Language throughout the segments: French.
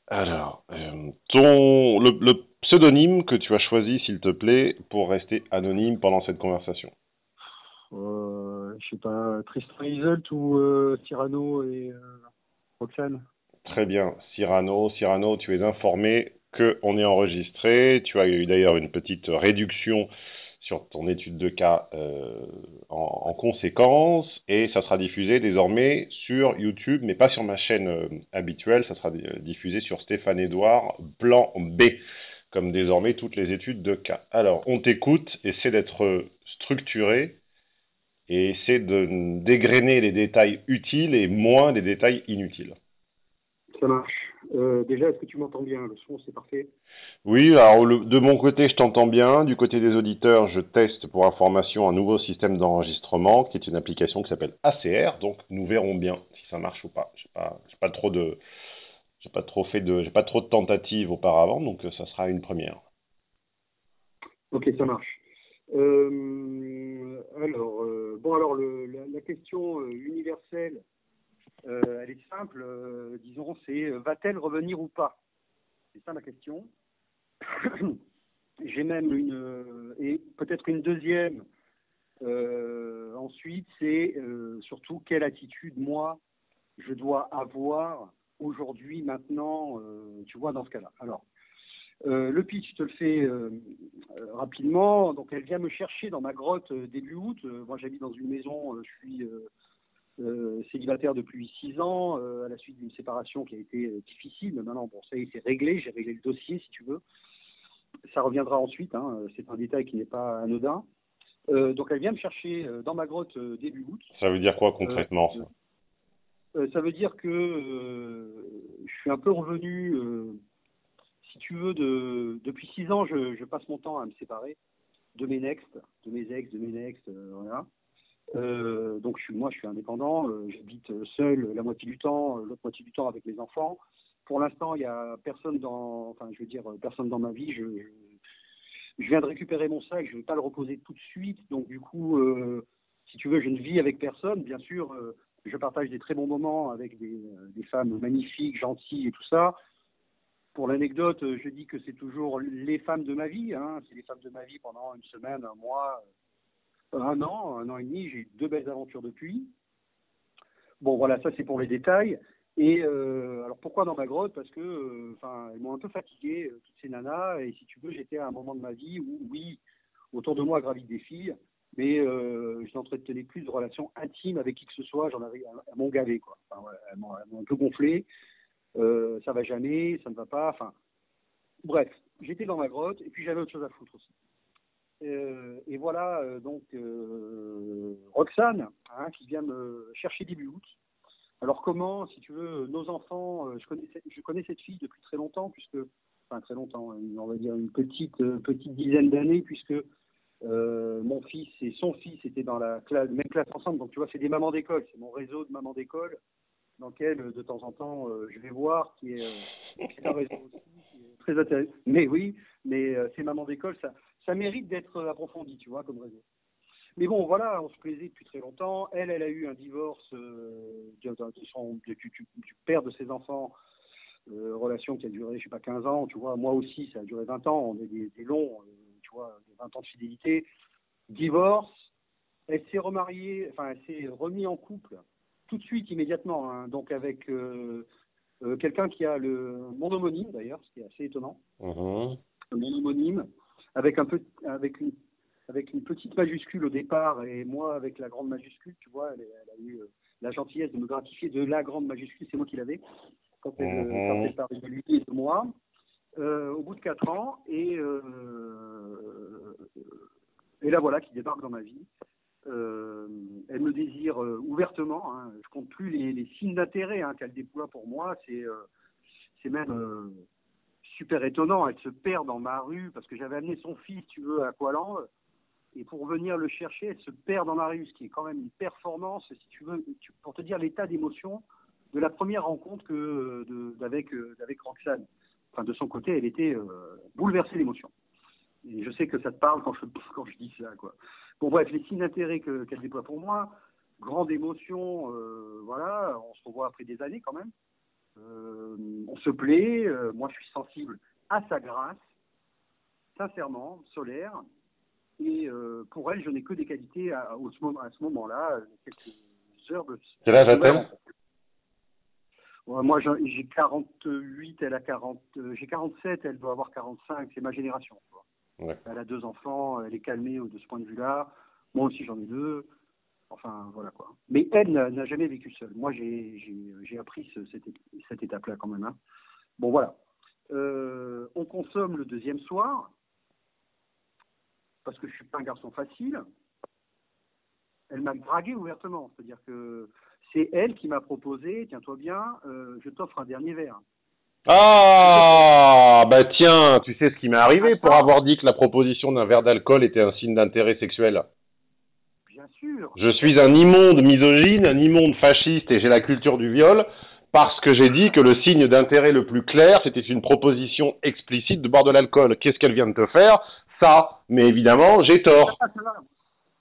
Alors, le pseudonyme que tu as choisi, s'il te plaît, pour rester anonyme pendant cette conversation. Je sais pas, Tristan Isolde ou Cyrano et Roxane. Très bien, Cyrano. Cyrano, tu es informé qu'on est enregistré. Tu as eu d'ailleurs une petite réduction sur ton étude de cas en conséquence. Et ça sera diffusé désormais sur YouTube, mais pas sur ma chaîne habituelle. Ça sera diffusé sur Stéphane-Édouard Plan B, comme désormais toutes les études de cas. Alors, on t'écoute, essaie d'être structuré et essaie de dégrainer les détails utiles et moins des détails inutiles. Ça marche. Déjà, est-ce que tu m'entends bien? Le son, c'est parfait. Oui, alors de mon côté, je t'entends bien. Du côté des auditeurs, je teste pour information un nouveau système d'enregistrement qui est une application qui s'appelle ACR. Donc, nous verrons bien si ça marche ou pas. J'ai pas trop de, j'ai pas trop de tentatives auparavant, donc ça sera une première. Ok, ça marche. La question universelle, elle est simple. Disons, c'est va-t-elle revenir ou pas? C'est ça ma question. J'ai même et peut-être une deuxième. Ensuite, c'est surtout quelle attitude moi je dois avoir aujourd'hui, maintenant, tu vois, dans ce cas-là. Alors, le pitch, je te le fais rapidement. Donc, elle vient me chercher dans ma grotte début août. Moi, j'habite dans une maison, je suis célibataire depuis 6 ans, à la suite d'une séparation qui a été difficile. Mais maintenant, bon, ça y est, c'est réglé. J'ai réglé le dossier, si tu veux. Ça reviendra ensuite. Hein, c'est un détail qui n'est pas anodin. Donc, elle vient me chercher dans ma grotte début août. Ça veut dire quoi concrètement, ça? Ça veut dire que je suis un peu revenu, si tu veux, depuis 6 ans, je passe mon temps à me séparer de mes next, de mes ex, de mes next, voilà. Donc moi, je suis indépendant, j'habite seul la moitié du temps, l'autre moitié du temps avec les enfants. Pour l'instant, il y a personne personne dans ma vie. Je viens de récupérer mon sac, je ne vais pas le reposer tout de suite. Donc du coup, si tu veux, je ne vis avec personne. Bien sûr, je partage des très bons moments avec des femmes magnifiques, gentilles et tout ça. Pour l'anecdote, je dis que c'est toujours les femmes de ma vie. Hein. C'est les femmes de ma vie pendant une semaine, un mois, un an et demi. J'ai eu 2 belles aventures depuis. Bon, voilà, ça c'est pour les détails. Et alors pourquoi dans ma grotte? Parce que, elles m'ont un peu fatigué, toutes ces nanas. Et si tu veux, j'étais à un moment de ma vie où, oui, autour de moi gravitent des filles, mais je n'entretenais plus de relations intimes avec qui que ce soit. J'en avais, elles m'ont gavé, quoi. Enfin, voilà, elles m'ont un peu gonflé. Ça va jamais, ça ne va pas. Enfin, bref, j'étais dans ma grotte et puis j'avais autre chose à foutre aussi. Et voilà, Roxane, hein, qui vient me chercher début août. Alors comment, si tu veux, nos enfants, je connais cette fille depuis très longtemps, enfin très longtemps, on va dire une petite dizaine d'années, puisque mon fils et son fils étaient dans la même classe ensemble. Donc tu vois, c'est des mamans d'école, c'est mon réseau de mamans d'école dans lequel de temps en temps je vais voir, qui est un réseau aussi, qui est très intéressant. Mais oui, ces mamans d'école, ça mérite d'être approfondi, tu vois, comme réseau. Mais bon, voilà, on se plaisait depuis très longtemps. Elle a eu un divorce du père de ses enfants, relation qui a duré, je sais pas, 15 ans, tu vois. Moi aussi, ça a duré 20 ans. On est des longs, tu vois, des 20 ans de fidélité. Divorce, elle s'est remariée, enfin, elle s'est remise en couple tout de suite, immédiatement, hein, donc avec quelqu'un qui a mon homonyme, d'ailleurs, ce qui est assez étonnant. Mmh. Mon homonyme, avec une petite majuscule au départ, et moi avec la grande majuscule, tu vois, elle a eu la gentillesse de me gratifier de la grande majuscule, c'est moi qui l'avais, quand elle parlait de lui et de moi, au bout de 4 ans, et là voilà, qui débarque dans ma vie. Elle me désire ouvertement, hein. Je compte plus les signes d'intérêt qu'elle déploie pour moi, c'est même super étonnant. Elle se perd dans ma rue, parce que j'avais amené son fils, tu veux, à Poilan, et pour venir le chercher, elle se perd dans ma rue, ce qui est quand même une performance, si tu veux, pour te dire l'état d'émotion de la première rencontre avec Roxane. Enfin, de son côté, elle était bouleversée d'émotion. Et je sais que ça te parle quand je dis ça, quoi. Bon, bref, les signes d'intérêt qu'elle déploie pour moi, grande émotion, voilà, on se revoit après des années quand même. On se plaît, moi je suis sensible à sa grâce, sincèrement, solaire, et pour elle, je n'ai que des qualités à ce moment-là, quelques heures de... Quel âge a-t-elle? Ouais, moi j'ai 48, elle a 40, j'ai 47, elle doit avoir 45, c'est ma génération. Ouais. Elle a 2 enfants, elle est calmée de ce point de vue-là, moi aussi j'en ai 2. Enfin, voilà quoi. Mais elle n'a jamais vécu seule. Moi, j'ai appris cette étape-là quand même. Hein. Bon, voilà. On consomme le deuxième soir, parce que je suis pas un garçon facile. Elle m'a dragué ouvertement. C'est-à-dire que c'est elle qui m'a proposé, tiens-toi bien, je t'offre un dernier verre. Ah, bah tiens, tu sais ce qui m'est arrivé pour avoir dit que la proposition d'un verre d'alcool était un signe d'intérêt sexuel? Bien sûr. Je suis un immonde misogyne, un immonde fasciste et j'ai la culture du viol parce que j'ai dit que le signe d'intérêt le plus clair, c'était une proposition explicite de boire de l'alcool. Qu'est-ce qu'elle vient de te faire? Ça. Mais évidemment, j'ai tort. Ça va.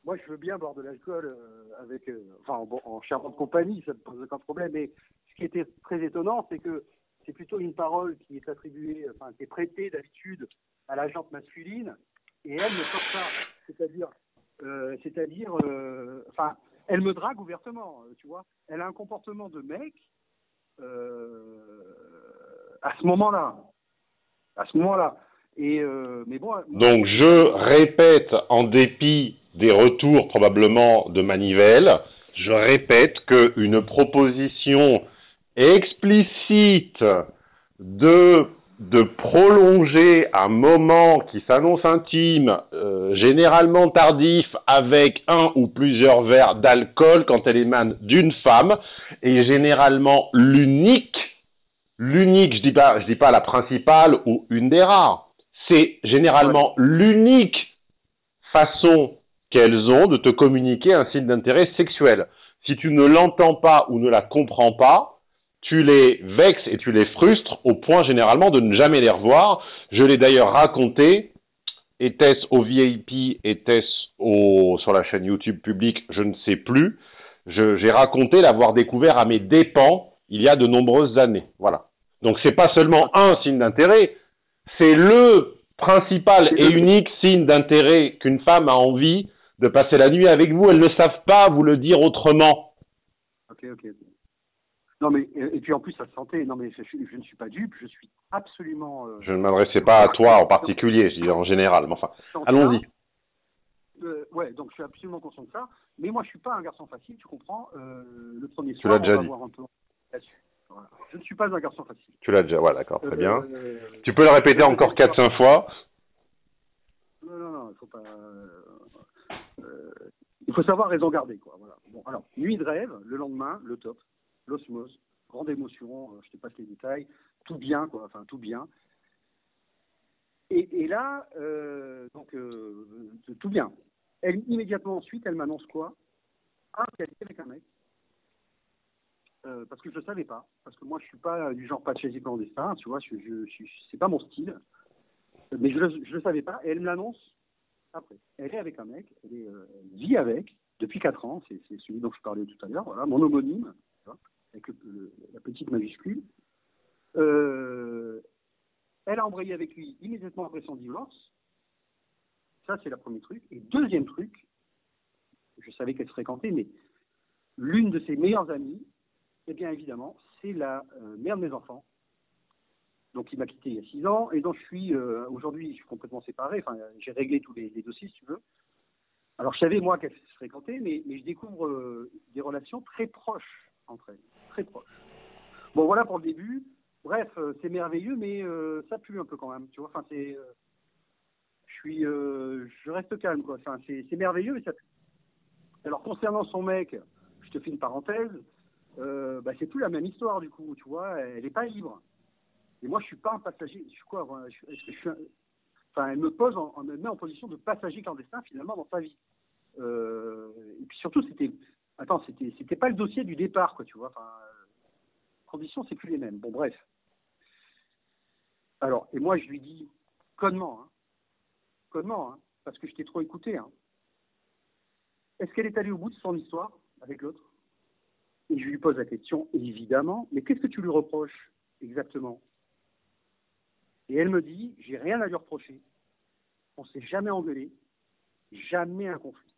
Moi, je veux bien boire de l'alcool avec, en charmante compagnie, ça ne pose aucun problème. Mais ce qui était très étonnant, c'est que c'est plutôt une parole qui est attribuée, enfin, qui est prêtée d'habitude à la jante masculine, et elle ne sort pas. Enfin, elle me drague ouvertement, tu vois. Elle a un comportement de mec à ce moment-là. Et mais bon. Donc je répète, en dépit des retours probablement de Manivelle, je répète qu'une proposition explicite de prolonger un moment qui s'annonce intime, généralement tardif, avec un ou plusieurs verres d'alcool quand elle émane d'une femme, est généralement l'unique, je dis pas la principale ou une des rares, c'est généralement l'unique façon qu'elles ont de te communiquer un signe d'intérêt sexuel. Si tu ne l'entends pas ou ne la comprends pas, tu les vexes et tu les frustres au point généralement de ne jamais les revoir. Je l'ai d'ailleurs raconté, était-ce au VIP, était-ce sur la chaîne YouTube publique, je ne sais plus. J'ai raconté l'avoir découvert à mes dépens il y a de nombreuses années. Voilà. Donc c'est pas seulement un signe d'intérêt, c'est le principal et unique signe d'intérêt qu'une femme a envie de passer la nuit avec vous. Elles ne savent pas vous le dire autrement. Ok. Non mais et puis en plus ça se sentait. Non mais je ne suis pas dupe, je suis absolument. Je ne m'adressais pas à toi en particulier, je dis en général. Mais enfin, allons-y. Ouais, donc je suis absolument conscient de ça. Mais moi je suis pas un garçon facile, tu comprends. Le premier tu soir, l'as déjà on va dit. voir un peu là-dessus. Voilà. Je ne suis pas un garçon facile. Tu l'as déjà, ouais, d'accord, très bien. Tu peux le répéter encore 4-5 fois. Non, il faut pas. Il faut savoir raison garder, quoi. Voilà. Bon, alors, nuit de rêve, le lendemain, le top, l'osmose, grande émotion, je te passe les détails, tout bien, quoi, enfin, tout bien. Et là, tout bien. Immédiatement ensuite, elle m'annonce quoi? Qu'elle est avec un mec. Parce que je ne savais pas. Parce que moi, je ne suis pas du genre pas de chaise clandestin, tu vois, c'est pas mon style. Mais je le savais pas. Et elle me l'annonce après. Elle est avec un mec, elle vit avec, depuis 4 ans, c'est celui dont je parlais tout à l'heure, voilà, mon homonyme, avec la petite majuscule. Elle a embrayé avec lui immédiatement après son divorce. Ça, c'est le premier truc. Et deuxième truc, je savais qu'elle se fréquentait, mais l'une de ses meilleures amies, eh bien évidemment, c'est la mère de mes enfants. Donc il m'a quitté il y a 6 ans, et donc aujourd'hui, je suis complètement séparé, enfin j'ai réglé tous les dossiers, si tu veux. Alors je savais moi qu'elles se fréquentaient, mais je découvre des relations très proches entre elles, très proches. Bon voilà pour le début. Bref, c'est merveilleux, mais ça pue un peu quand même, tu vois. Enfin je reste calme, quoi. Enfin, c'est merveilleux, mais ça pue. Alors concernant son mec, je te fais une parenthèse, c'est plus la même histoire du coup, tu vois. Elle est pas libre. Et moi, je suis pas un passager. Je suis quoi? Elle me met en position de passager clandestin finalement dans sa vie. Et puis surtout, c'était pas le dossier du départ, quoi, tu vois. Enfin, conditions, c'est plus les mêmes. Bon, bref. Alors, et moi, je lui dis connement, parce que je t'ai trop écouté. Hein. Est-ce qu'elle est allée au bout de son histoire avec l'autre? Et je lui pose la question, évidemment, mais qu'est-ce que tu lui reproches exactement? Et elle me dit, j'ai rien à lui reprocher. On s'est jamais engueulé, jamais un conflit.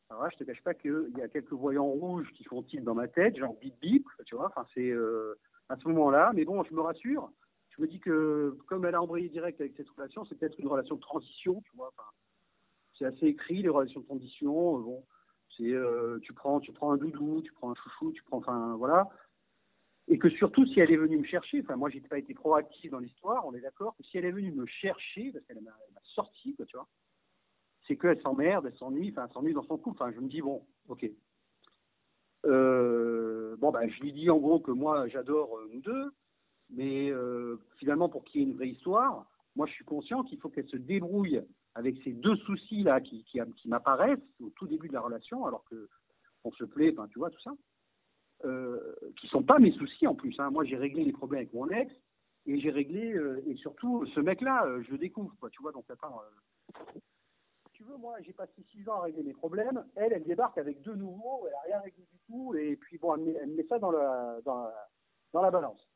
Alors là, je te cache pas qu'il y a quelques voyants rouges qui font tilt dans ma tête, genre bip bip, tu vois, enfin c'est à ce moment-là, mais bon, je me rassure. Je me dis que comme elle a embrayé direct avec cette relation, c'est peut-être une relation de transition, tu vois, enfin, c'est assez écrit, les relations de transition, bon, c'est tu prends un doudou, tu prends un chouchou, enfin voilà. Et que surtout, si elle est venue me chercher, enfin moi, j'ai pas été proactif dans l'histoire, on est d'accord, que si elle est venue me chercher, parce qu'elle m'a sorti, quoi, tu vois, c'est qu'elle s'emmerde, elle s'ennuie dans son couple. Enfin, je me dis, bon, ok. Bon, ben, je lui dis en gros que moi, j'adore nous deux, mais finalement, pour qu'il y ait une vraie histoire, moi, je suis conscient qu'il faut qu'elle se débrouille avec ces deux soucis-là qui m'apparaissent au tout début de la relation, alors qu'on se plaît, enfin, tu vois, tout ça. Qui sont pas mes soucis en plus. Hein. Moi, j'ai réglé les problèmes avec mon ex et j'ai réglé et surtout ce mec-là, je le découvre, quoi. Tu vois, donc attends. Tu veux, moi, j'ai passé 6 ans à régler mes problèmes. Elle débarque avec deux nouveaux. Elle a rien réglé du tout. Et puis bon, elle met ça dans la balance.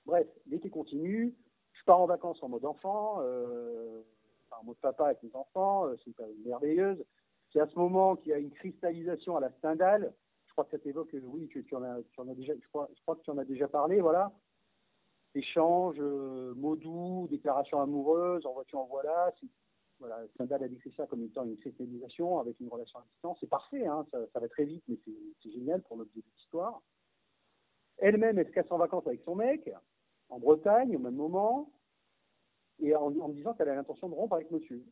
Bref, l'été continue. Je pars en vacances en mode enfant, en mode papa avec mes enfants. C'est une période merveilleuse. C'est à ce moment qu'il y a une cristallisation à la Stendhal. Je crois que ça t'évoque, oui, tu en as déjà, je crois que tu en as déjà parlé, voilà. Échange, mots doux, déclaration amoureuse, en voiture, en voilà. Voilà, Stendhal a décrit ça comme étant une cristallisation avec une relation à distance. C'est parfait, hein, ça va très vite, mais c'est génial pour notre début d'histoire. Elle-même, elle se casse en vacances avec son mec, en Bretagne, au même moment, et en me disant qu'elle a l'intention de rompre avec monsieur.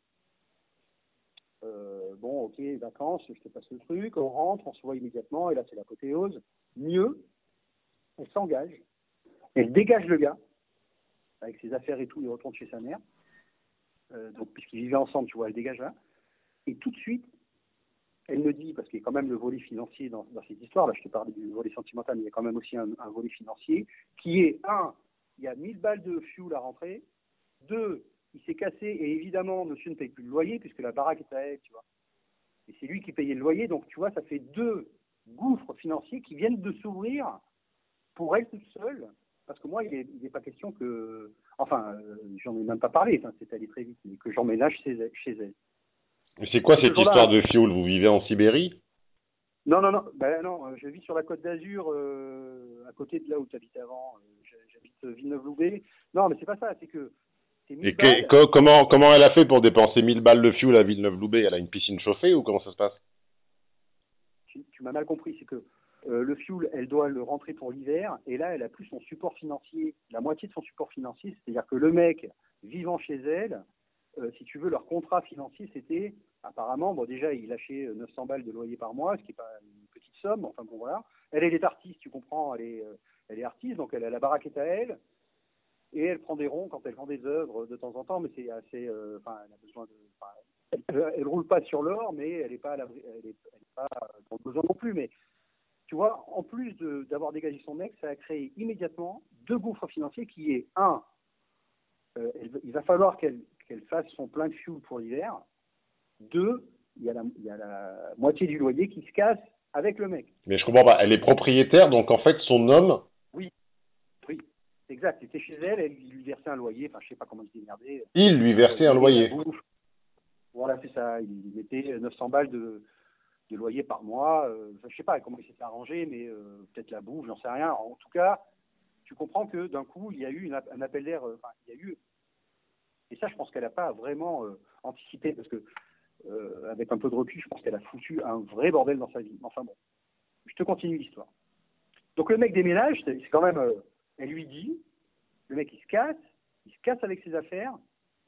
Bon, ok, vacances, je te passe le truc, on rentre, on se voit immédiatement, et là c'est l'apothéose. Mieux, elle s'engage, elle dégage le gars, avec ses affaires et tout, il retourne chez sa mère. Donc puisqu'ils vivaient ensemble, tu vois, elle dégage là. Et tout de suite, elle me dit, parce qu'il y a quand même le volet financier dans cette histoire, là je te parlais du volet sentimental, mais il y a quand même aussi un volet financier, qui est, il y a 1000 balles de fuel à rentrer, 2, il s'est cassé, et évidemment, monsieur ne paye plus le loyer, puisque la baraque est à elle, tu vois. Et c'est lui qui payait le loyer, donc tu vois, ça fait 2 gouffres financiers qui viennent de s'ouvrir pour elle toute seule, parce que moi, il n'est pas question que... Enfin, j'en ai même pas parlé, c'est allé très vite, mais que j'emménage chez elle. Mais c'est quoi cette histoire de fioul? Vous vivez en Sibérie? Non, je vis sur la Côte d'Azur, à côté de là où tu habitais avant. J'habite Villeneuve-Loubet. Non, mais c'est pas ça, c'est que... Et comment elle a fait pour dépenser 1000 balles de fioul à Villeneuve-Loubet? Elle a une piscine chauffée ou comment ça se passe? Tu m'as mal compris, c'est que le fuel, elle doit le rentrer pour l'hiver, et là, elle a plus son support financier, la moitié de son support financier, c'est-à-dire que le mec, vivant chez elle, si tu veux, leur contrat financier, c'était, apparemment, bon, déjà, il lâchait 900 balles de loyer par mois, ce qui n'est pas une petite somme, enfin bon, voilà. Elle est artiste, tu comprends, elle est artiste, donc elle a la baraque est à elle, et elle prend des ronds quand elle vend des œuvres de temps en temps, mais c'est assez, elle a besoin de, elle roule pas sur l'or, mais elle n'est pas, elle est pas dans le besoin non plus, mais tu vois, en plus d'avoir dégagé son mec, ça a créé immédiatement 2 gouffres financiers qui est, il va falloir qu'elle fasse son plein de fuel pour l'hiver. 2, il y a la moitié du loyer qui se casse avec le mec. Mais je comprends pas, elle est propriétaire, donc en fait son homme... Oui, exact. Il était chez elle, il lui versait un loyer, enfin je sais pas comment il s'est démerdé. Il lui versait un loyer. Voilà, c'est ça, il mettait 900 balles de loyer par mois, je sais pas comment il s'était arrangé, mais peut-être la bouffe, j'en sais rien. En tout cas, tu comprends que d'un coup, il y a eu un appel d'air, il y a eu, et ça, je pense qu'elle n'a pas vraiment anticipé, parce que avec un peu de recul, je pense qu'elle a foutu un vrai bordel dans sa vie. Enfin bon, je te continue l'histoire. Donc le mec déménage, c'est quand même, elle lui dit, le mec il se casse avec ses affaires.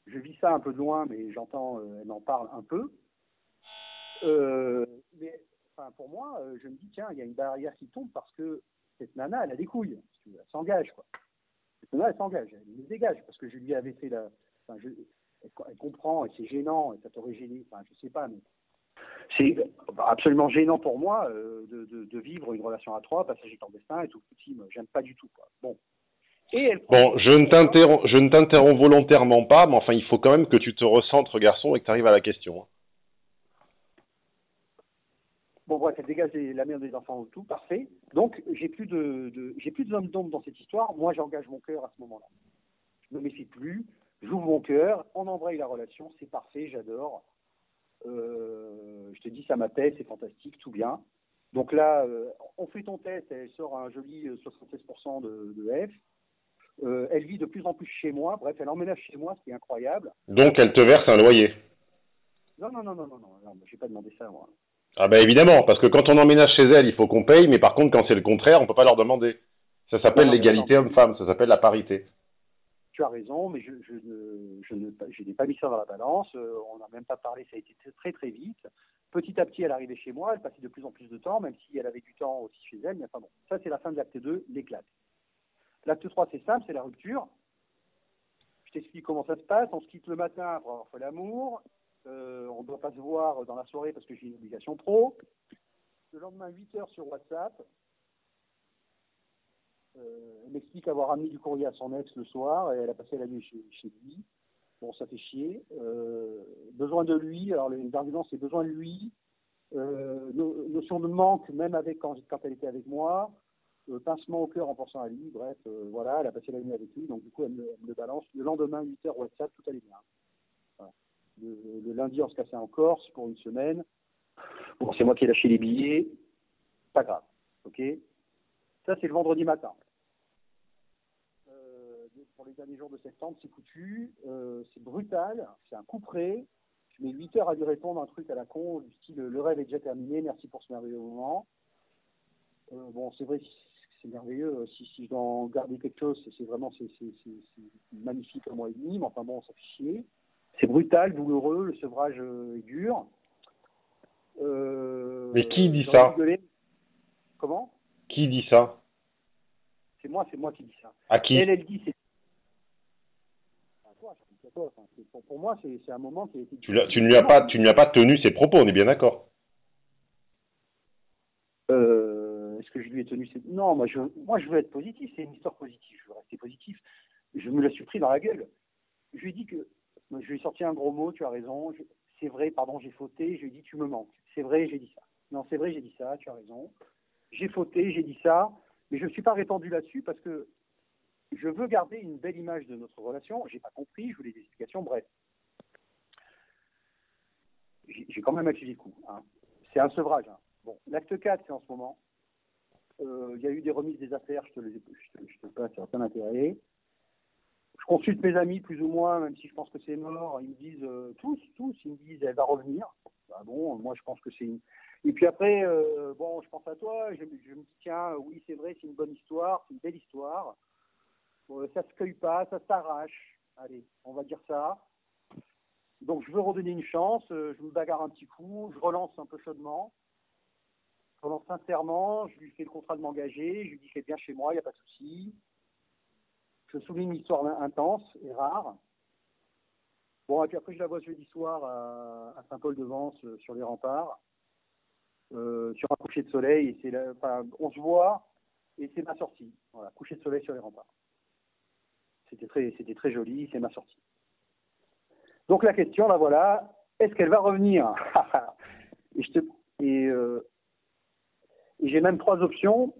Je vis ça un peu de loin, mais j'entends, elle en parle un peu. Mais enfin, pour moi, je me dis, tiens, il y a une barrière qui tombe parce que cette nana, elle a des couilles. Elle s'engage, quoi. Cette nana, elle s'engage, elle me dégage, parce que je lui avais fait la... Enfin, elle comprend, et c'est gênant, et ça t'aurait gêné, enfin, je sais pas, mais... C'est absolument gênant pour moi de vivre une relation à 3, passager clandestin et tout petit, j'aime pas du tout, quoi. Bon. Bon, je ne t'interromps volontairement pas, mais enfin, il faut quand même que tu te recentres, garçon, et que tu arrives à la question. Bon, bref, elle dégage la mère des enfants, tout, parfait. Donc, j'ai plus de zone d'ombre dans cette histoire. Moi, j'engage mon cœur à ce moment-là. Je ne me méfie plus, j'ouvre mon cœur, on embraye la relation, c'est parfait, j'adore. Je te dis, ça m'apaise, c'est fantastique, tout bien. Donc là, on fait ton test, elle sort un joli 76% de F. Elle vit de plus en plus chez moi, bref, elle emménage chez moi, ce qui est incroyable. Donc, elle te verse un loyer. Non, j'ai pas demandé ça, moi. Ah ben évidemment, parce que quand on emménage chez elle, il faut qu'on paye, mais par contre, quand c'est le contraire, on peut pas leur demander. Ça s'appelle l'égalité homme-femme, ça s'appelle la parité. Tu as raison, mais je n'ai pas mis ça dans la balance. On n'a même pas parlé, ça a été très très vite. Petit à petit, elle arrivait chez moi, elle passait de plus en plus de temps, même si elle avait du temps aussi chez elle. Mais enfin bon, ça c'est la fin de l'acte 2, l'éclate. L'acte 3, c'est simple, c'est la rupture. Je t'explique comment ça se passe. On se quitte le matin pour avoir fait l'amour. On ne doit pas se voir dans la soirée parce que j'ai une obligation pro. Le lendemain, 8h sur WhatsApp. Elle m'explique avoir ramené du courrier à son ex le soir et elle a passé la nuit chez lui. Bon, ça fait chier. Besoin de lui. Alors, les arguments, c'est besoin de lui. Notion de manque, même quand elle était avec moi. Pincement au cœur en pensant à lui. Bref, voilà, elle a passé la nuit avec lui. Donc, du coup, elle me balance. Le lendemain, 8h WhatsApp, tout allait bien. Voilà. Le lundi, on se cassait en Corse pour une semaine. Bon, c'est moi qui ai lâché les billets. Pas grave. OK ? Ça, c'est le vendredi matin. Pour les derniers jours de septembre, c'est foutu. C'est brutal. C'est un coup près. Je mets 8 heures à lui répondre un truc à la con, du style le rêve est déjà terminé, merci pour ce merveilleux moment. Bon, c'est vrai, c'est merveilleux. Si je dois en garder quelque chose, c'est magnifique un mois et demi, mais enfin bon, ça fait chier. C'est brutal, douloureux, le sevrage est dur. Mais qui dit ça ? Comment ? Qui dit ça ? C'est moi qui dis ça. À qui ? Elle dit c'est à toi. Enfin, pour moi, c'est un moment qui a été... Tu ne lui as pas tenu ses propos, on est bien d'accord. Est-ce que je lui ai tenu ses... Non, moi je veux être positif, c'est une histoire positive, je veux rester positif. Je me la suis pris dans la gueule. Je lui ai dit que... Je lui ai sorti un gros mot, tu as raison. C'est vrai, pardon, j'ai fauté. Je lui ai dit, tu me manques. C'est vrai, j'ai dit ça. Non, c'est vrai, j'ai dit ça, tu as raison. J'ai fauté, j'ai dit ça. Mais je ne suis pas répandu là-dessus parce que je veux garder une belle image de notre relation. Je n'ai pas compris, je voulais des explications, bref. J'ai quand même accusé le coup. Hein. C'est un sevrage. Hein. Bon, l'acte 4, c'est en ce moment. Il y a eu des remises des affaires, je te passe, ça n'a aucun intérêt. Je consulte mes amis plus ou moins, même si je pense que c'est mort. Ils me disent, tous, ils me disent, elle va revenir. Bah bon, moi je pense que c'est une... Et puis après, bon, je pense à toi, je me dis, tiens, oui, c'est vrai, c'est une bonne histoire, c'est une belle histoire. Ça se cueille pas, ça s'arrache. Allez, on va dire ça. Donc je veux redonner une chance, je me bagarre un petit coup, je relance un peu chaudement. Je relance sincèrement, je lui fais le contrat de m'engager, je lui dis qu'elle est bien chez moi, il n'y a pas de souci. Je souligne une histoire intense et rare. Bon, et puis après, je la vois ce jeudi soir à Saint-Paul-de-Vence, sur les remparts, sur un coucher de soleil. Et on se voit, et c'est ma sortie. Voilà, coucher de soleil sur les remparts. C'était très joli, c'est ma sortie. Donc la question, là voilà, est-ce qu'elle va revenir ? Et j'ai même 3 options.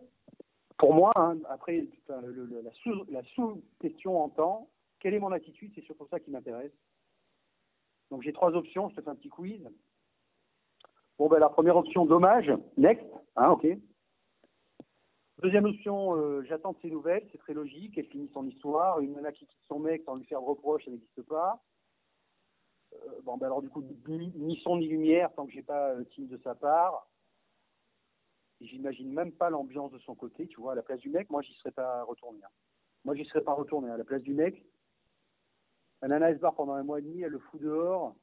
Pour moi, hein, après, la sous-question en temps, quelle est mon attitude ? C'est surtout ça qui m'intéresse. Donc j'ai 3 options, je te fais un petit quiz. Bon, ben la première option, dommage, next, hein, ok. Deuxième option, j'attends de ses nouvelles, c'est très logique, elle finit son histoire. Une nana qui quitte son mec sans lui faire de reproche, ça n'existe pas. Bon, ben alors du coup, ni son ni lumière, tant que j'ai pas signe de sa part. Et j'imagine même pas l'ambiance de son côté, tu vois, à la place du mec, moi j'y serais pas retourné. Hein. Moi j'y serais pas retourné, à la place du mec. La nana elle se barre pendant un mois et demi, elle le fout dehors,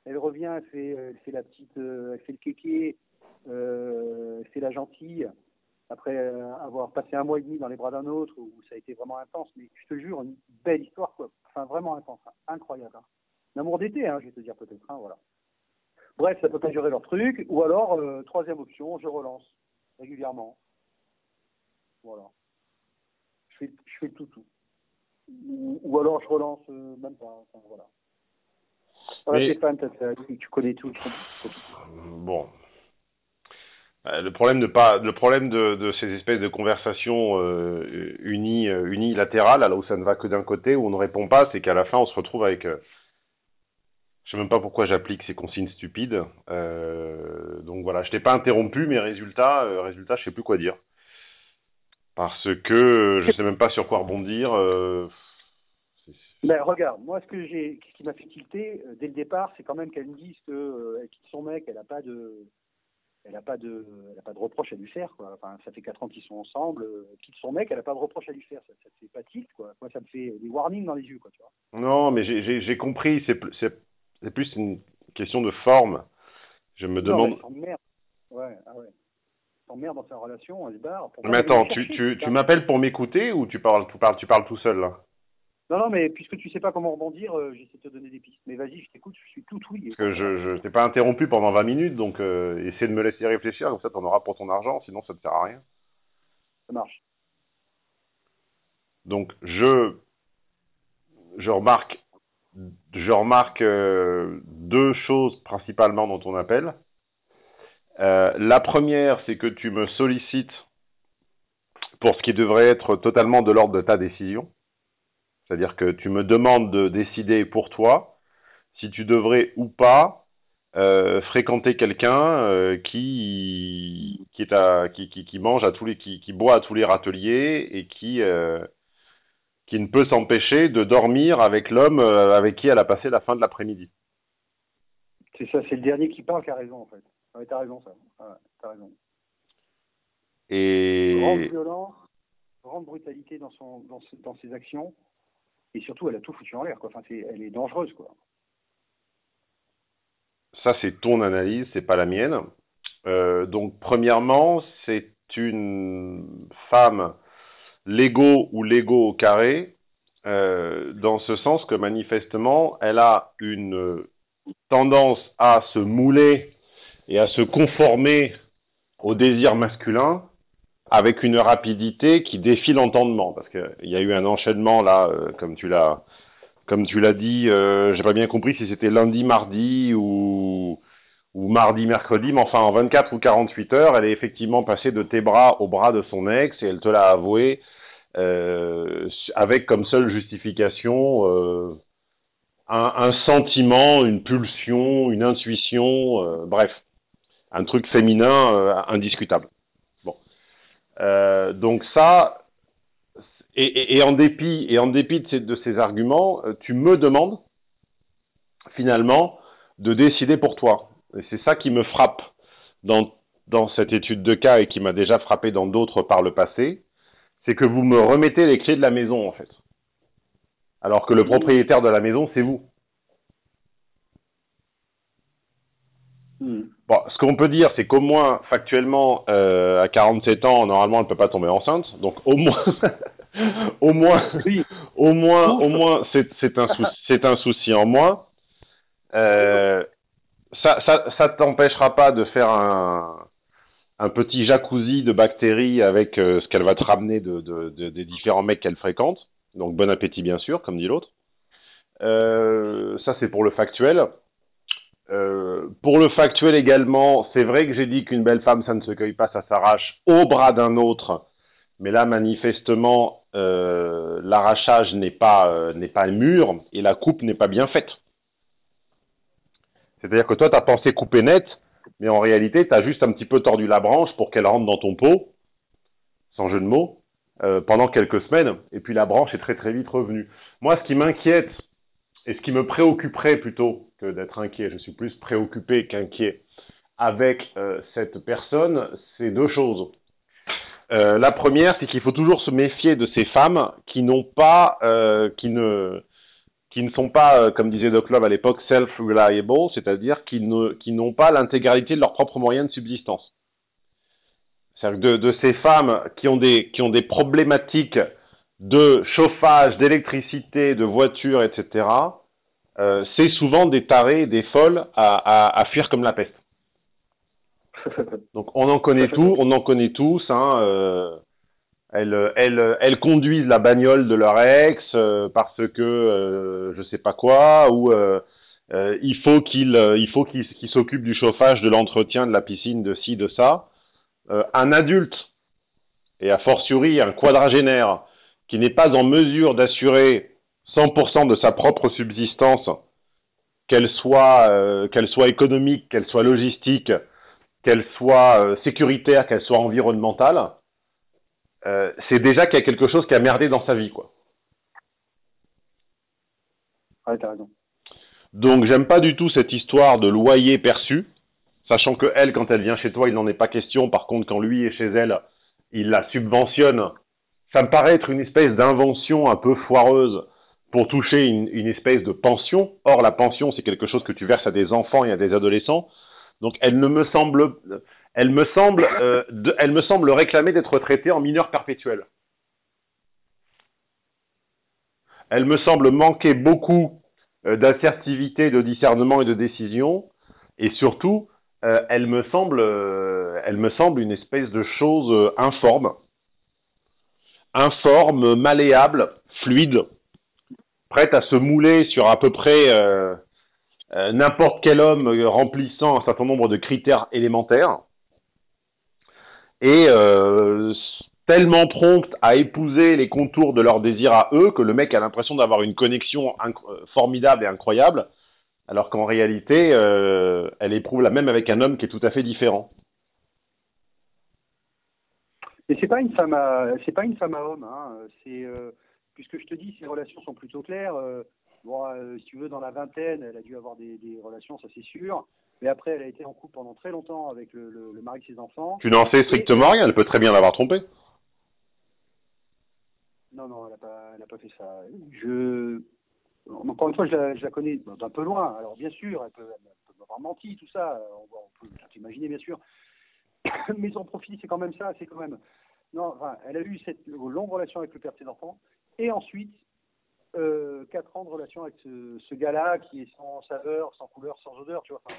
elle revient, elle fait la petite, elle fait le kéké, elle fait la gentille, après avoir passé un mois et demi dans les bras d'un autre, où ça a été vraiment intense, mais je te jure, une belle histoire, quoi. Enfin vraiment intense, hein. Incroyable. Hein. L'amour d'été, hein, je vais te dire peut-être, hein, voilà. Bref, ça peut pas durer leur truc, ou alors, troisième option, je relance régulièrement. Voilà. Je fais le tout. Ou alors je relance même pas. Enfin, voilà. Voilà, Stéphane, tu connais tout. Bon. Le problème de ces espèces de conversations unilatérales, là où ça ne va que d'un côté, où on ne répond pas, c'est qu'à la fin, on se retrouve avec... je sais même pas pourquoi j'applique ces consignes stupides. Donc voilà, je t'ai pas interrompu, mais résultat, je sais plus quoi dire. Parce que je sais même pas sur quoi rebondir. Ben, regarde, moi, ce qui m'a fait tilter dès le départ, c'est quand même qu'elle me dise qu'elle quitte son mec, elle n'a pas de reproche à lui faire, quoi. Enfin, ça fait 4 ans qu'ils sont ensemble, quitte son mec, elle n'a pas de reproche à lui faire. Ça te fait pas tilt, quoi. Moi, ça me fait des warnings dans les yeux, quoi, tu vois. Non, mais j'ai compris. C'est plus une question de forme. Je me Non, demande. elle s'emmerde. Ouais, ah ouais. Elle s'emmerde dans sa relation, elle se barre. Pourquoi Mais elle vient attends, me chercher, tu putain. m'appelles pour m'écouter ou tu parles tout seul là? Non, non, mais puisque tu sais pas comment rebondir, j'essaie de te donner des pistes. Mais vas-y, je t'écoute, je suis tout oui. Parce que je t'ai pas interrompu pendant 20 minutes, donc essaie de me laisser réfléchir, comme ça t'en auras pour ton argent, sinon ça te sert à rien. Ça marche. Donc je remarque deux choses principalement dans ton appel. La première, c'est que tu me sollicites pour ce qui devrait être totalement de l'ordre de ta décision. C'est-à-dire que tu me demandes de décider pour toi si tu devrais ou pas fréquenter quelqu'un qui mange à tous les qui boit à tous les râteliers et qui ne peut s'empêcher de dormir avec l'homme avec qui elle a passé la fin de l'après-midi. C'est ça, c'est le dernier qui parle qui a raison, en fait. Ouais, t'as raison, ça. Ouais, t'as raison. Grande Et violence, grande brutalité dans ses actions. Et surtout, elle a tout foutu en l'air, quoi. Enfin, elle est dangereuse, quoi. ça, c'est ton analyse, c'est pas la mienne. Donc, premièrement, c'est une femme Lego ou Lego au carré, dans ce sens que manifestement, elle a une tendance à se mouler et à se conformer au désir masculin avec une rapidité qui défie l'entendement. Parce qu'il y a eu un enchaînement là, comme tu l'as dit, j'ai pas bien compris si c'était lundi, mardi ou mardi, mercredi, mais enfin en 24 ou 48 heures, elle est effectivement passée de tes bras aux bras de son ex et elle te l'a avoué avec comme seule justification un sentiment, une pulsion, une intuition, bref, un truc féminin indiscutable. Bon, donc ça, et en dépit de ces arguments, tu me demandes finalement de décider pour toi. Et c'est ça qui me frappe dans cette étude de cas et qui m'a déjà frappé dans d'autres par le passé, c'est que vous me remettez les clés de la maison en fait. Alors que le propriétaire de la maison, c'est vous. Bon, ce qu'on peut dire, c'est qu'au moins, factuellement, à 47 ans, normalement, elle ne peut pas tomber enceinte. Donc, au moins, au moins, c'est un souci en moins. Ça t'empêchera pas de faire un petit jacuzzi de bactéries avec ce qu'elle va te ramener des différents mecs qu'elle fréquente. Donc, bon appétit, bien sûr, comme dit l'autre. Ça, c'est pour le factuel. Pour le factuel également, c'est vrai que j'ai dit qu'une belle femme, ça ne se cueille pas, ça s'arrache au bras d'un autre. Mais là, manifestement, l'arrachage n'est pas mûr et la coupe n'est pas bien faite. C'est-à-dire que toi, tu as pensé couper net, mais en réalité, tu as juste un petit peu tordu la branche pour qu'elle rentre dans ton pot, sans jeu de mots, pendant quelques semaines. Et puis la branche est très très vite revenue. Moi, ce qui m'inquiète, et ce qui me préoccuperait plutôt que d'être inquiet, je suis plus préoccupé qu'inquiet avec cette personne, c'est deux choses. La première, c'est qu'il faut toujours se méfier de ces femmes qui n'ont pas, qui ne sont pas, comme disait Doc Love à l'époque, self-reliable, c'est-à-dire qui n'ont pas l'intégralité de leurs propres moyens de subsistance. C'est-à-dire de ces femmes qui ont des problématiques de chauffage, d'électricité, de voiture, etc., c'est souvent des tarés, des folles à fuir comme la peste. Donc on en connaît tous, hein, elles conduisent la bagnole de leur ex parce que je sais pas quoi, ou il faut qu'il s'occupe du chauffage, de l'entretien, de la piscine, de ci, de ça. un adulte, et a fortiori un quadragénaire, qui n'est pas en mesure d'assurer 100% de sa propre subsistance, qu'elle soit économique, qu'elle soit logistique, qu'elle soit sécuritaire, qu'elle soit environnementale, c'est déjà qu'il y a quelque chose qui a merdé dans sa vie, quoi. Ouais, t'as raison. Donc j'aime pas du tout cette histoire de loyer perçu, sachant que elle, quand elle vient chez toi, il n'en est pas question. Par contre, quand lui est chez elle, il la subventionne. Ça me paraît être une espèce d'invention un peu foireuse pour toucher une espèce de pension. Or, la pension, c'est quelque chose que tu verses à des enfants et à des adolescents. Donc, elle me semble réclamer d'être traitée en mineur perpétuel. Elle me semble manquer beaucoup d'assertivité, de discernement et de décision. Et surtout, elle me semble une espèce de chose informe, malléable, fluide, prête à se mouler sur à peu près n'importe quel homme remplissant un certain nombre de critères élémentaires, et tellement prompte à épouser les contours de leurs désirs à eux que le mec a l'impression d'avoir une connexion formidable et incroyable, alors qu'en réalité, elle éprouve la même avec un homme qui est tout à fait différent. Mais c'est pas une femme à homme, hein. Puisque je te dis, ses relations sont plutôt claires. Si tu veux, dans la vingtaine, elle a dû avoir des relations, ça c'est sûr. Mais après, elle a été en couple pendant très longtemps avec le mari de ses enfants. Tu n'en sais strictement rien, elle peut très bien l'avoir trompé. Non, elle n'a pas fait ça. Encore une fois, je la connais d'un peu loin. Alors bien sûr, elle peut avoir menti, tout ça. On peut tout imaginer, bien sûr. Mais son profil, c'est quand même ça. C'est quand même. Non, enfin, elle a eu cette longue relation avec le père de ses enfants. Et ensuite, 4 ans de relation avec ce gars-là qui est sans saveur, sans couleur, sans odeur. Tu vois. Enfin,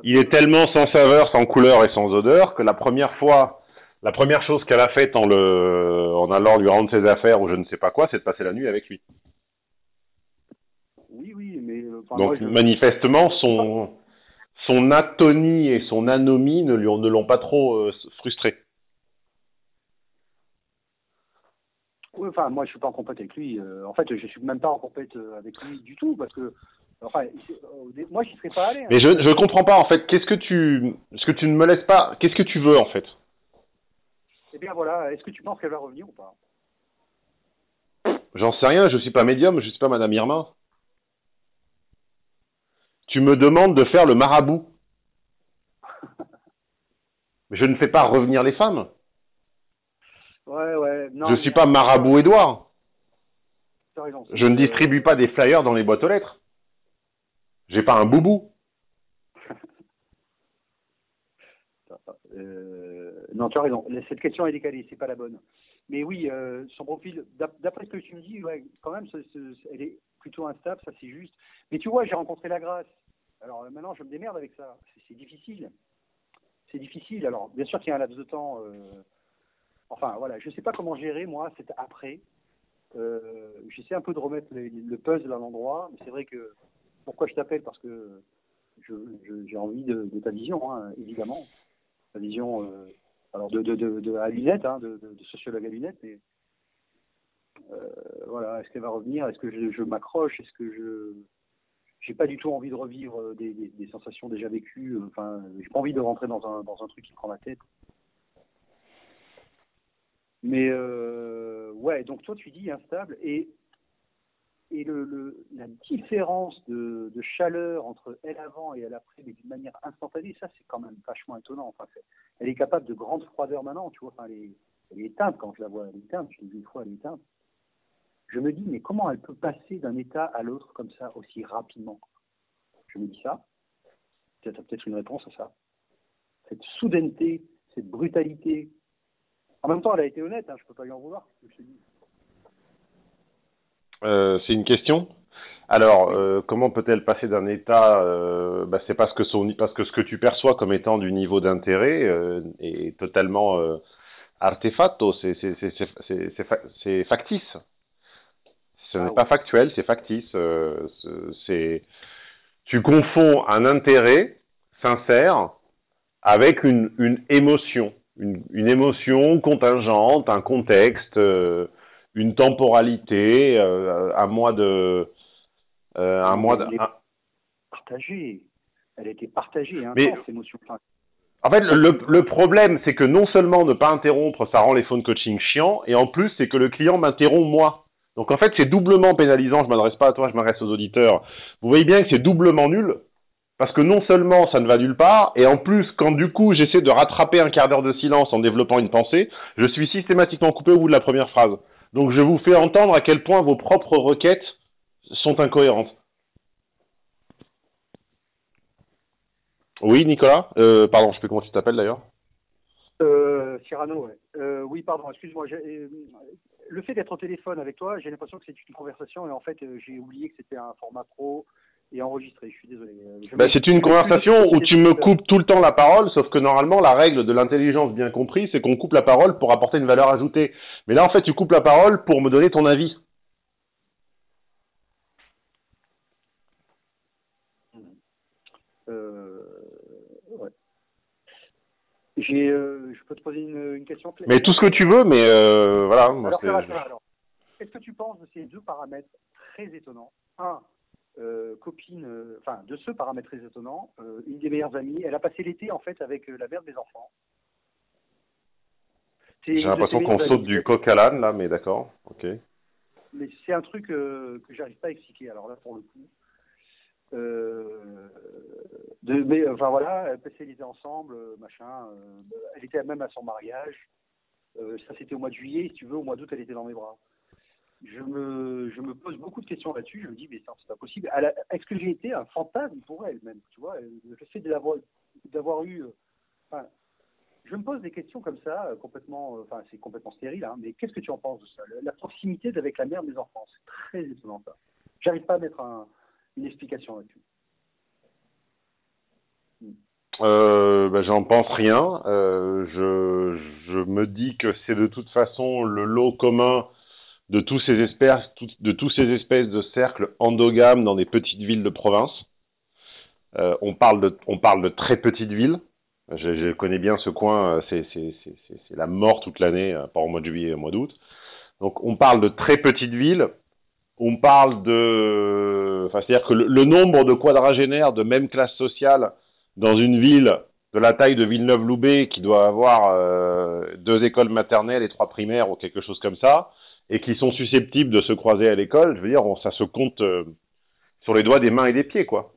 Il est tellement sans saveur, sans couleur et sans odeur que la première chose qu'elle a faite en allant lui rendre ses affaires ou je ne sais pas quoi, c'est de passer la nuit avec lui. Oui, mais... Donc manifestement, son atonie et son anomie ne l'ont pas trop frustré. Oui, enfin, moi, je suis pas en compète avec lui. En fait, je suis même pas en compète avec lui du tout, parce que... Enfin, moi, j'y serais pas allé. Hein. Mais je comprends pas, en fait. Est-ce que tu ne me laisses pas... Qu'est-ce que tu veux, en fait? Eh bien, voilà. Est-ce que tu penses qu'elle va revenir ou pas? J'en sais rien, je suis pas médium, je suis pas Madame Irma. Tu me demandes de faire le marabout. Je ne fais pas revenir les femmes. Ouais. Non, je suis pas marabout Édouard. T'as raison. Je ne distribue pas des flyers dans les boîtes aux lettres. J'ai pas un boubou. Non, tu as raison. Cette question est décalée, c'est pas la bonne. Mais oui, son profil, d'après ce que tu me dis, ouais, quand même, elle est plutôt instable, ça c'est juste. Mais tu vois, j'ai rencontré la grâce. Alors maintenant, je me démerde avec ça. C'est difficile. C'est difficile. Alors, bien sûr qu'il y a un laps de temps. Enfin, voilà, je sais pas comment gérer, moi, cet après. J'essaie un peu de remettre le puzzle à l'endroit. Mais c'est vrai que, pourquoi je t'appelle? Parce que j'ai envie de ta vision, hein, évidemment. Ta vision, alors à lunettes, hein, de sociologue à lunettes, mais voilà, est-ce qu'elle va revenir? Est-ce que je m'accroche? Est-ce que j'ai pas du tout envie de revivre des sensations déjà vécues? Enfin, j'ai pas envie de rentrer dans un truc qui prend la tête. Mais ouais, donc toi tu dis instable et la différence de chaleur entre elle avant et elle après, mais d'une manière instantanée, ça c'est quand même vachement étonnant. Enfin, elle est capable de grande froideur maintenant, tu vois. Enfin, elle est éteinte quand je la vois, elle est éteinte. Je l'ai vu une fois, elle est éteinte. Je me dis, mais comment elle peut passer d'un état à l'autre comme ça aussi rapidement? Je me dis ça. Tu as peut-être une réponse à ça. Cette soudaineté, cette brutalité. En même temps, elle a été honnête, hein, je peux pas lui en vouloir. C'est une question. Alors, comment peut-elle passer d'un état c'est parce que ce que tu perçois comme étant du niveau d'intérêt est totalement artefatto, c'est factice. Ce n'est pas factuel, c'est factice. Tu confonds un intérêt sincère avec une émotion, une émotion contingente, un contexte, une temporalité, un mois de, un mois de. Elle est partagée. Elle a été partagée, Mais intense, émotion. Enfin, en fait, le problème, c'est que non seulement ne pas interrompre, ça rend les phone coaching chiants, et en plus, c'est que le client m'interrompt moi. Donc en fait, c'est doublement pénalisant. Je m'adresse pas à toi, je m'adresse aux auditeurs. Vous voyez bien que c'est doublement nul, parce que non seulement ça ne va nulle part, et en plus, quand du coup j'essaie de rattraper un quart d'heure de silence en développant une pensée, je suis systématiquement coupé au bout de la première phrase. Donc je vous fais entendre à quel point vos propres requêtes sont incohérentes. Oui, Nicolas, pardon, je sais plus comment tu t'appelles d'ailleurs. Cyrano, ouais. Oui, pardon, excuse-moi. Le fait d'être au téléphone avec toi, j'ai l'impression que c'est une conversation et en fait, j'ai oublié que c'était un format pro et enregistré. Je suis désolé. C'est une conversation où tu me coupes tout le temps la parole, sauf que normalement, la règle de l'intelligence bien compris, c'est qu'on coupe la parole pour apporter une valeur ajoutée. Mais là, en fait, tu coupes la parole pour me donner ton avis. Ouais. Je peux te poser une question claire. Mais tout ce que tu veux, mais voilà. Moi, alors, qu'est-ce que tu penses de ces deux paramètres très étonnants? Un, copine, enfin, de ce paramètre très étonnant, une des meilleures amies, elle a passé l'été en fait avec la mère de mes enfants. J'ai l'impression qu'on saute du coq à l'âne là, mais d'accord, ok. Mais c'est un truc que j'arrive pas à expliquer. Alors là, pour le coup, mais enfin voilà, elle passait l'été ensemble, machin. Elle était même à son mariage. Ça c'était au mois de juillet. Si tu veux, au mois d'août, elle était dans mes bras. Je me pose beaucoup de questions là-dessus. Je me dis, mais c'est pas possible. Est-ce que j'ai été un fantasme pour elle même? Tu vois, le fait d'avoir eu. Enfin, je me pose des questions comme ça, complètement. Enfin, c'est complètement stérile, hein, mais qu'est-ce que tu en penses de ça? La proximité avec la mère de mes enfants, c'est très étonnant ça. J'arrive pas à mettre une explication là-dessus. J'en pense rien. Je me dis que c'est de toute façon le lot commun de tous ces espèces de cercles endogames dans des petites villes de province. On parle de très petites villes. Je connais bien ce coin. C'est la mort toute l'année, pas au mois de juillet, au mois d'août. Donc on parle de très petites villes. On parle c'est-à-dire que le nombre de quadragénaires de même classe sociale dans une ville de la taille de Villeneuve-Loubet qui doit avoir 2 écoles maternelles et 3 primaires ou quelque chose comme ça, et qui sont susceptibles de se croiser à l'école, je veux dire, ça se compte sur les doigts des mains et des pieds, quoi.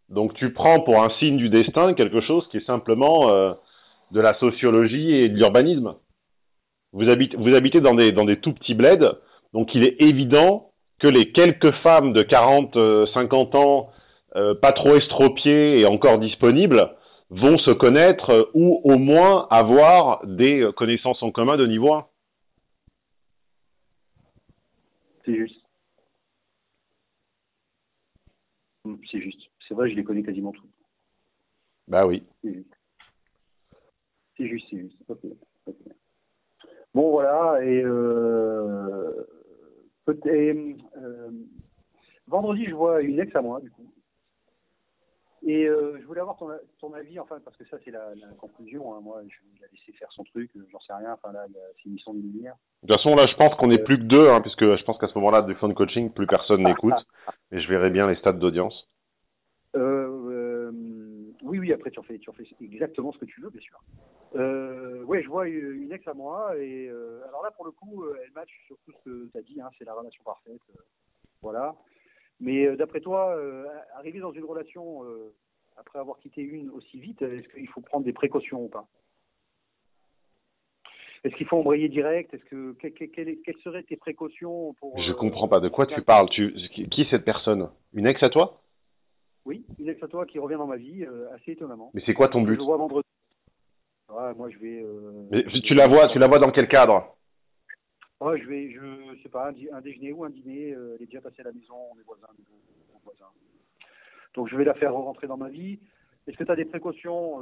Donc tu prends pour un signe du destin quelque chose qui est simplement de la sociologie et de l'urbanisme. Vous habitez dans des tout petits bleds, donc il est évident que les quelques femmes de 40, 50 ans, pas trop estropiées et encore disponibles, vont se connaître ou au moins avoir des connaissances en commun de niveau 1. C'est juste. C'est juste. C'est vrai, je les connais quasiment tous. Bah oui. C'est juste. Okay. Bon, voilà, et vendredi, je vois une ex à moi, du coup. Et je voulais avoir ton avis, enfin, parce que ça, c'est la conclusion. Hein. Moi, je vais la laisser faire son truc, j'en sais rien. Enfin, là, c'est une mission de lumière. De toute façon, là, je pense qu'on n'est plus que 2, hein, puisque je pense qu'à ce moment-là, du phone coaching, plus personne n'écoute. Et je verrai bien les stats d'audience. Oui, après, tu en fais exactement ce que tu veux, bien sûr. Ouais, je vois une ex à moi, et alors là, pour le coup, elle match sur tout ce que tu as dit, hein, c'est la relation parfaite. Voilà. Mais d'après toi, arriver dans une relation après avoir quitté une aussi vite, est-ce qu'il faut prendre des précautions ou pas? Est-ce qu'il faut embrayer direct? Quelles seraient tes précautions pour... Je comprends pas. De quoi tu parles? Qui est cette personne? Une ex à toi? Oui, une ex à toi qui revient dans ma vie, assez étonnamment. Mais c'est quoi ton but? Je le vois vendredi. Ouais, moi, je vais... Mais tu la vois dans quel cadre? Ouais, je sais pas, un déjeuner ou un dîner. Elle est déjà passée à la maison, on est voisins. Donc, je vais la faire rentrer dans ma vie. Est-ce que tu as des précautions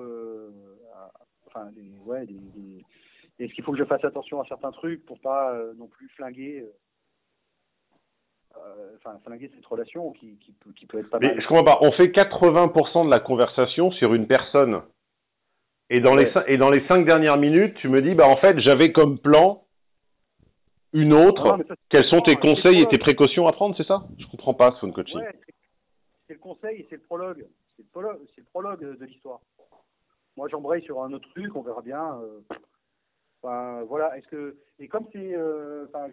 est-ce qu'il faut que je fasse attention à certains trucs pour pas non plus flinguer cette relation qui peut être pas mal. Mais je comprends pas. On fait 80% de la conversation sur une personne Et dans les 5 dernières minutes, tu me dis, bah en fait, j'avais comme plan une autre. Non, mais ça, Quels sont tes c'est le conseils et tes prologue. précautions à prendre, c'est ça? Je comprends pas ce phone coaching. Ouais, c'est le conseil et c'est le prologue. C'est le prologue de l'histoire. Moi, j'embraye sur un autre truc, on verra bien. Enfin, voilà. Est-ce que et comme c'est, enfin,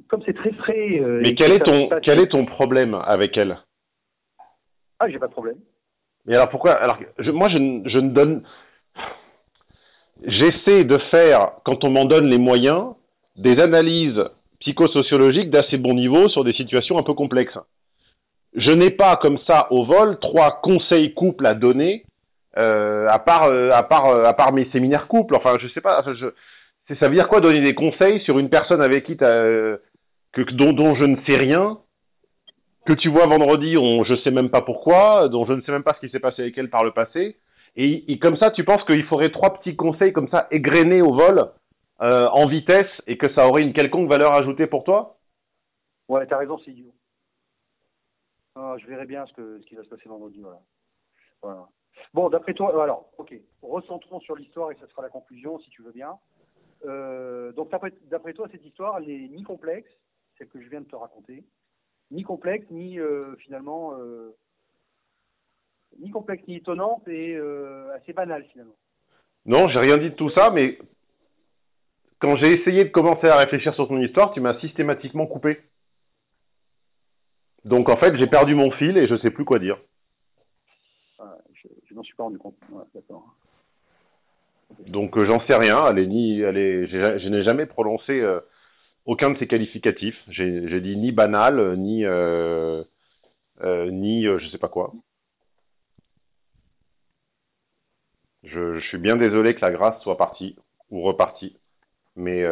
comme c'est très frais. Mais Et quel que est ça se passe- quel est ton problème avec elle? Ah, j'ai pas de problème. Mais alors pourquoi? Alors, moi, je ne donne. J'essaie de faire, quand on m'en donne les moyens, des analyses psychosociologiques d'assez bon niveau sur des situations un peu complexes. Je n'ai pas comme ça au vol 3 conseils couples à donner, à part mes séminaires couples. Enfin, je sais pas. Enfin, ça veut dire quoi donner des conseils sur une personne avec qui dont je ne sais rien, que tu vois vendredi, je sais même pas pourquoi, dont je ne sais même pas ce qui s'est passé avec elle par le passé. Et comme ça, tu penses qu'il faudrait 3 petits conseils comme ça égrenés au vol, en vitesse, et que ça aurait une quelconque valeur ajoutée pour toi? Ouais, t'as raison, c'est idiot. Ah, je verrai bien ce qui va se passer vendredi. Voilà. Bon, d'après toi, alors, ok, recentrons sur l'histoire et ce sera la conclusion, si tu veux bien. Donc, d'après toi, cette histoire, elle n'est ni complexe, celle que je viens de te raconter, ni complexe, ni finalement, ni complexe, ni étonnante et assez banale finalement. Non, j'ai rien dit de tout ça, mais quand j'ai essayé de commencer à réfléchir sur ton histoire, tu m'as systématiquement coupé. Donc en fait, j'ai perdu mon fil et je sais plus quoi dire. Je m'en suis pas rendu compte. Ouais, d'accord. Donc j'en sais rien. Je n'ai jamais prononcé aucun de ces qualificatifs. J'ai dit ni banal, ni je sais pas quoi. Je suis bien désolé que la grâce soit partie ou repartie. Mais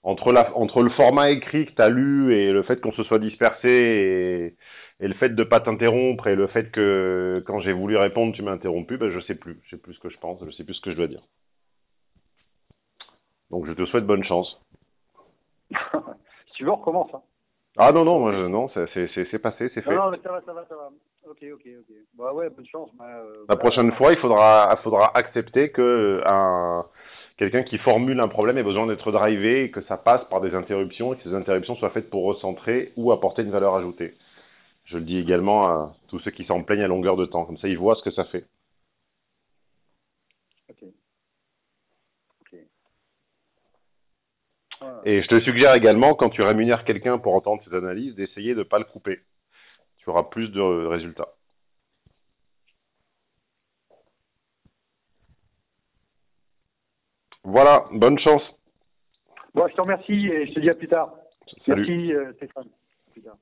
entre le format écrit que tu as lu et le fait qu'on se soit dispersé et le fait de pas t'interrompre et le fait que quand j'ai voulu répondre tu m'as interrompu, ben je sais plus. Je sais plus ce que je pense, je sais plus ce que je dois dire. Donc je te souhaite bonne chance. Si tu veux, on recommence. Hein. Ah non, non, non, c'est passé, c'est fait. Non, mais ça va. Ok. Bah ouais, bonne chance. La prochaine fois, il faudra accepter que quelqu'un qui formule un problème ait besoin d'être drivé et que ça passe par des interruptions et que ces interruptions soient faites pour recentrer ou apporter une valeur ajoutée. Je le dis également à tous ceux qui s'en plaignent à longueur de temps. Comme ça, ils voient ce que ça fait. Ok. Et je te suggère également, quand tu rémunères quelqu'un pour entendre ses analyses, d'essayer de ne pas le couper. Tu auras plus de résultats. Voilà, bonne chance. Bon, je te remercie et je te dis à plus tard. Salut. Merci Stéphane. À plus tard.